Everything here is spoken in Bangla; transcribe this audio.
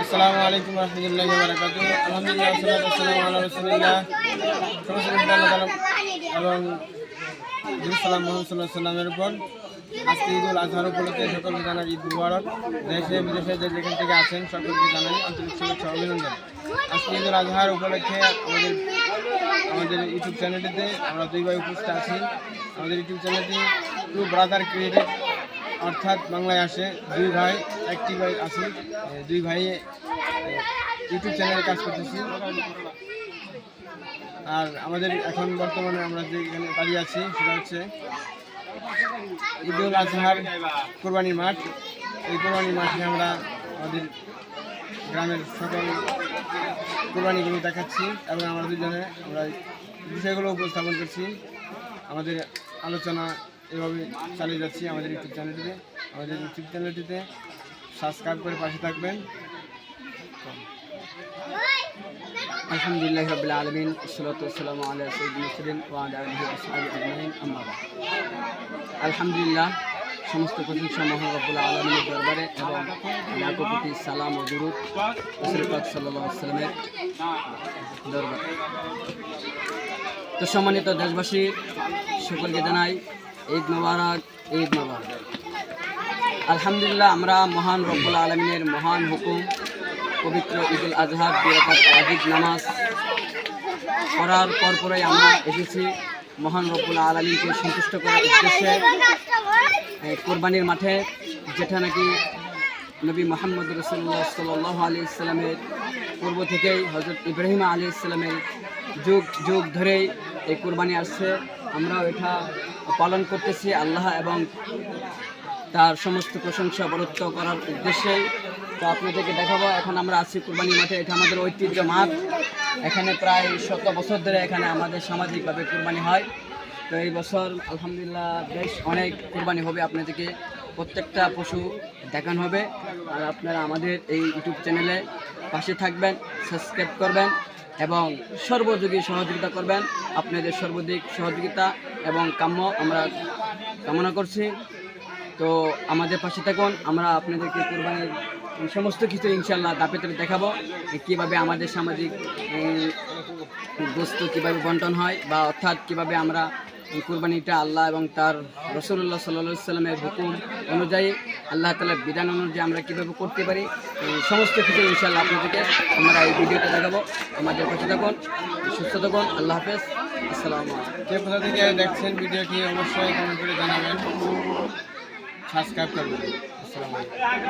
আসসালামু আলাইকুম রহমতুল্লাহি ওয়া বারাকাতুহু। আলহামদুলিল্লাহ ওয়াসসালাতু ওয়াসসালামু আলা রাসূলিল্লাহ এবং সালাম মুহাম্মদ সাল্লাল্লাহু আলাইহি ওয়াসাল্লামের উপর। আজকে ঈদুল আজহার উপলক্ষে সকলকে জানাই ঈদ মুবারক। দেশে বিদেশে যে যেখান থেকে আছেন সকলকে জানাই আন্তরিক শুভেচ্ছা অভিনন্দন। আজকে ঈদুল আজহার উপলক্ষে আমাদের ইউটিউব চ্যানেলটিতে আমরা দুই ভাই উপস্থিত আছি। আমাদের ইউটিউব চ্যানেলটি টু ব্রাদার ক্রিয়েটেড, অর্থাৎ বাংলায় আসে দুই ভাই, একটি ভাই আছে, দুই ভাই ইউটিউব চ্যানেলে কাজ করতেছি। আর আমাদের এখন বর্তমানে আমরা যেখানে দাঁড়িয়ে আছি সেটা হচ্ছে ঈদুল আজহার কোরবানি মাঠ। এই কোরবানি মাঠে আমরা আমাদের গ্রামের সকল কোরবানিগুলো দেখাচ্ছি এবং আমরা দুজনে আমরা বিষয়গুলো উপস্থাপন করছি। আমাদের আলোচনা এভাবে চালিয়ে যাচ্ছি আমাদের ইউটিউব চ্যানেলটিতে সাবস্ক্রাইব করে পাশে থাকবেন। আলহামদুলিল্লাহি রাব্বিল আলামিন, আসসালাতু ওয়াসসালামু আলা সাইয়্যিদিল মুরসালিন ওয়া আলা আলিহি ওয়া সাহবিহি আজমাইন, আম্মা বা'দ। আলহামদুলিল্লাহ, সমস্ত প্রশংসা মহান রব্বুল আলামিনের দরবারে এবং লাখো কোটি সালাম ও দুরূদ রাসূল পাক সাল্লাল্লাহু আলাইহি ওয়াসাল্লামের দরবারে। তো সম্মানিত দেশবাসী, সকলকে জানাই ঈদ মোবারক, ঈদ মোবারক। আলহামদুলিল্লাহ, আমরা মহান রব্বুল আলামিনের মহান হুকুম পবিত্র ঈদুল আজহার 2 রাকাত ওয়াজিব নামাজ করার পরপরই আমরা এসেছি মহান রব্বুল আলামিনকে সন্তুষ্ট করার উদ্দেশ্যে কোরবানির মাঠে, যেটা নাকি নবী মুহাম্মদ রাসূলুল্লাহ সাল্লাল্লাহু আলাইহি ওয়াসাল্লামের পূর্ব থেকেই হযরত ইব্রাহিম আলাইহিস সালামের যুগ ধরেই এই কোরবানি আসছে। আমরাও এটা পালন করতেছি আল্লাহ এবং তার সমস্ত প্রশংসা বরত্ব করার উদ্দেশ্যেই। তো আপনাদেরকে দেখাবো, এখন আমরা আছি কোরবানির মাঠে। এটা আমাদের ঐতিহ্য মাঠ। এখানে প্রায় 100 বছর ধরে এখানে আমাদের সামাজিকভাবে কোরবানি হয়। তো এই বছর আলহামদুলিল্লাহ বেশ অনেক কোরবানি হবে, আপনাদেরকে প্রত্যেকটা পশু দেখানো হবে। আর আপনারা আমাদের এই ইউটিউব চ্যানেলে পাশে থাকবেন, সাবস্ক্রাইব করবেন এবং সর্বযোগী সহযোগিতা করবেন। আপনাদের সর্বাধিক সহযোগিতা এবং কাম্য আমরা কামনা করছি। তো আমাদের পাশে থাকুন, আমরা আপনাদেরকে কোরবানির সমস্ত কিছু ইনশাল্লাহ ধাপে ধাপে দেখাবো, কীভাবে আমাদের সামাজিক বস্তু কীভাবে বন্টন হয়, বা অর্থাৎ কীভাবে আমরা কোরবানিটা আল্লাহ এবং তার রাসূলুল্লাহ সাল্লাল্লাহু আলাইহি ওয়াসাল্লামের হুকুম অনুযায়ী, আল্লাহ তাআলার বিধান অনুযায়ী আমরা কীভাবে করতে পারি, সমস্ত কিছু ইনশাল্লাহ আপনাদেরকে আমরা এই ভিডিওটা দেখাবো। আমাদের পাশে থাকুন, সুস্থ থাকুন। আল্লাহ হাফেজ, আসসালামু আলাইকুম। যে কোথা থেকে দেখছেন ভিডিওটি অবশ্যই কমেন্ট করে জানাবেন, সাবস্ক্রাইব করবেন। আসসালামু আলাইকুম।